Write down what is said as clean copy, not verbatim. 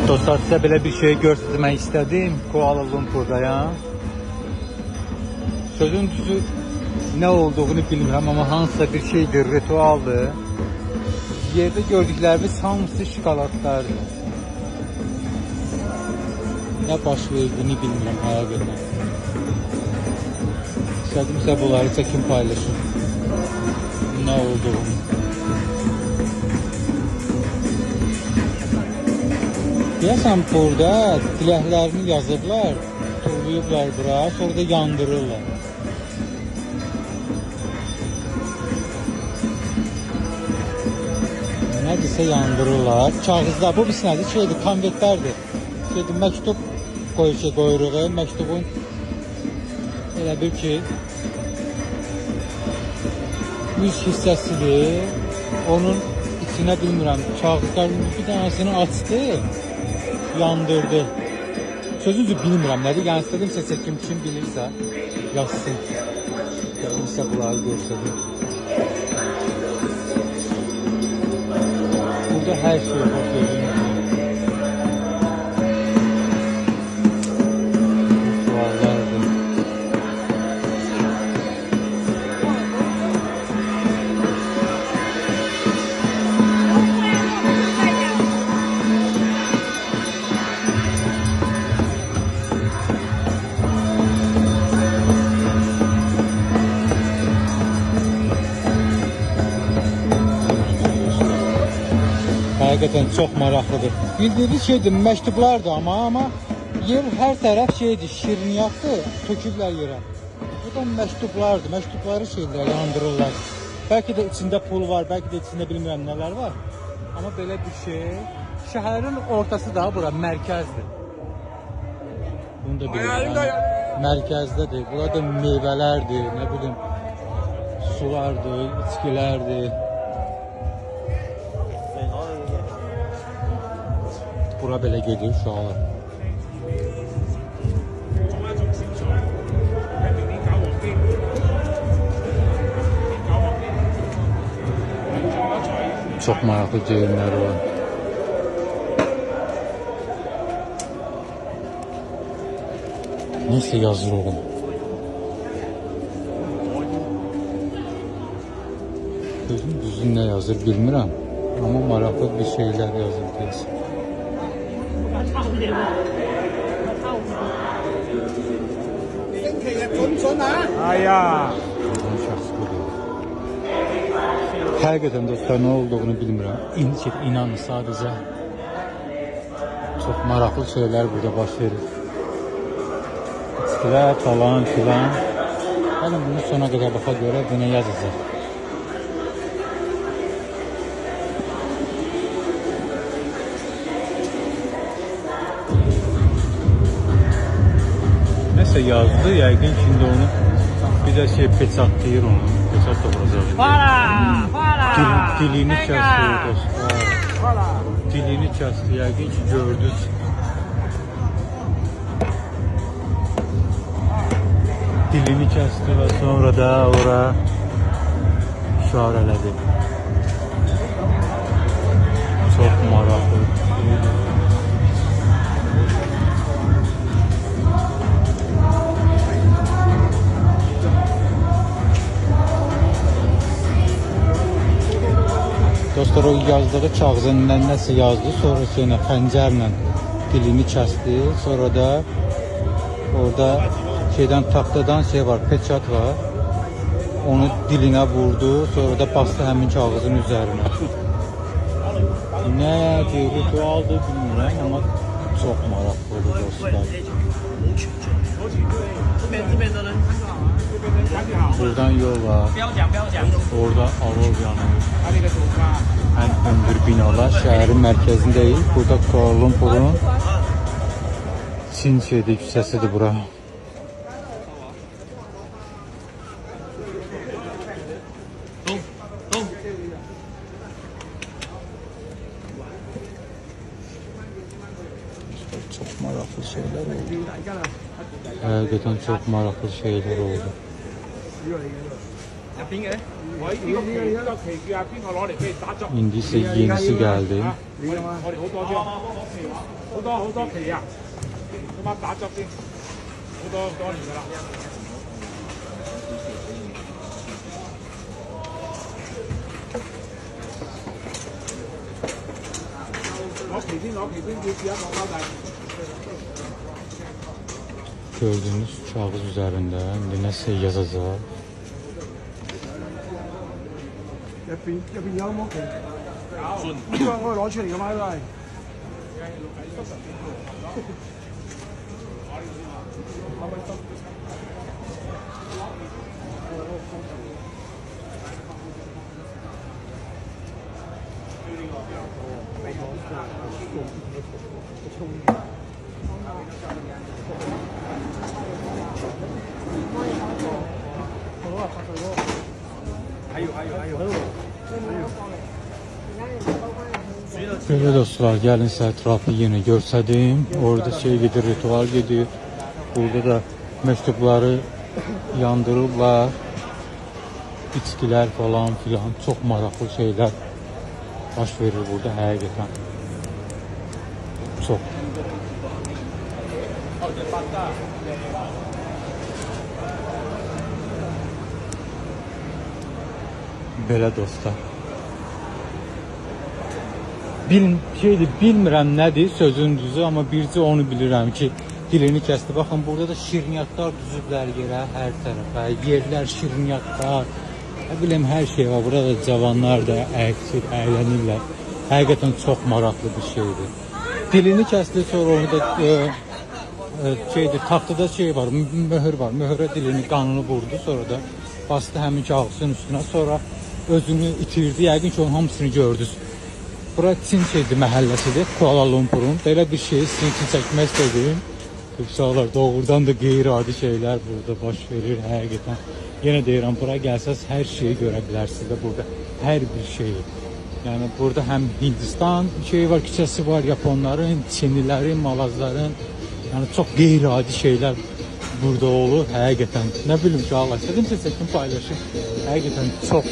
Dostlar, size böyle bir şey göstermek istedim. Kuala Lumpur'dayım. Sözün düzü ne olduğunu bilmirəm ama hansısa bir şeydir, ritualdır. Yerde gördüklerimiz hamısı şokoladlardır. Ne baş verdiğini bilmirəm həqiqətən. İstədimsə bunları çəkim paylaşım. Ne olduğunu. Deyəsən burada diləklərini yazıblar, tuğlayıblar bura, sonra da yandırırlar. Nədirsə yandırırlar. Kağızlar, bu bir nədir? Şeydir, konvertlərdir. Şeydir, məktub qoyuruq, məktubun elə bir ki 100 hissəsidir. Onun içine bilmirəm, kağızların bir tanesini açdı, yandırdı. Sözünüzü bilmirəm nədir? Yəni istədimsə çəkim, kim bilirsə yazsın. Gəlirsə bunları görsədim. Burada her şey var gözünüzü. Rituallardır. Həqiqətən çox maraqlıdır. Bildiğiniz şeydir, məktublardır ama yer her taraf şeydir, şirniyyatdır, töküblər yerə. Bu da məktublardır, məktubları şeylər yandırırlar. Belki de içinde pul var, belki de içinde bilmirəm nələr var. Ama belə bir şey, şəhərin ortası da bura, mərkəzdir. Bunu da bilirəm, mərkəzdədir. Burada meyvələrdir, nə bilim, sulardır, içkilərdir. Bura belə gedir uşaqlar. Çox maraqlı geyimlər var. Neyse yazır oğlum. Gözüm düzün nə yazır bilmirəm. Ama maraqlı bir şeyler yazır deyəsən. Həqiqətən dostlar, nə olduğunu bilmirəm. İnanın sadəcə çox maraqlı şeyler burada baş verir. İçkilər falan filan. Gəlin bunu sona qədər baxa görə buna yazacaq. Nəsə yazdı, yəqin şimdi onu bir de şey peçatlayır onu. Peçat da vuracaq. Dilini kəsdi dostlar. Dilini kəsdi, yəqin ki gördünüz. Dilini kəsdi və sonra da ora işarələdi. Çox maraqlı. Dostlar, o yazdığı kağızın nəsə yazdı, sonra şeylə xəncərlə dilini kəsdi, sonra da orada şeydən taxtadan şey var, peçat var, onu dilinə vurdu, sonra da bastı həmin kağızın üzərinə. Nədir, ritualdır bilmirəm, amma çox maraqlıdır dostlar. Buradan yol var, orada alov yanır. Ən hündür binalar şəhərin mərkəzindəyik. Burada Kuala Lumpur'un Çin küçəsidir bura. Çok maraqlı şeyler oldu. Həqiqətən çox maraqlı şeyler oldu. İndi isə yenisi gəldi. 我哋好多張，好多期啊，今晚打汁先，好多年㗎啦。攞期先，要試一個包底。 Gördüğünüz kağıt üzerinde nəsə yazacaq. 入邊有冇期？有。呢個我哋攞出嚟㗎嘛，都係。Böyle dostlar, gəlin sizə ətrafı yenə görsədim. Orada şey gedir, ritual gedir. Burada da məktubları yandırırlar. İçkilər falan filan. Çox maraqlı şeylər baş verir burada həqiqətən. Çox. Belə dostlar. Bilmirəm nədir sözün düzü, amma bircə onu bilirəm ki, dilini kəsdi. Baxın, burada da şirniyyatlar düzüblər yerə, hər tərəfə. Yerlər, şirniyyatlar, nə bilim, hər şey var. Burada cavanlar da əksir, əylənirlər. Həqiqətən çox maraqlı bir şeydir. Dilini kəsdi, sonra onu da taxtada şey var, möhür var. Möhürə dilini, qanını vurdu, sonra da bastı həmin kağızın üstünə, sonra özünü itirdi. Yəqin ki, onun hamısını gördünüz. Bura Çin məhəlləsidir, Kuala Lumpur'un. Belə bir şey sizin üçün çəkmək istədim. Uşaqlar, doğrudan da qeyri-adi şeylər burada baş verir, həqiqətən. Yenə deyirəm, bura gəlsəz hər şeyi görə bilərsiniz də burada, hər bir şeyi. Yəni burada həm Hindistan şeyi var, küçəsi var, Yaponların, Çinlilərin, Malazların. Yəni çox qeyri-adi şeylər burada olur, həqiqətən. Nə bilim uşaqlar, istədim çəkim paylaşım. Həqiqətən çox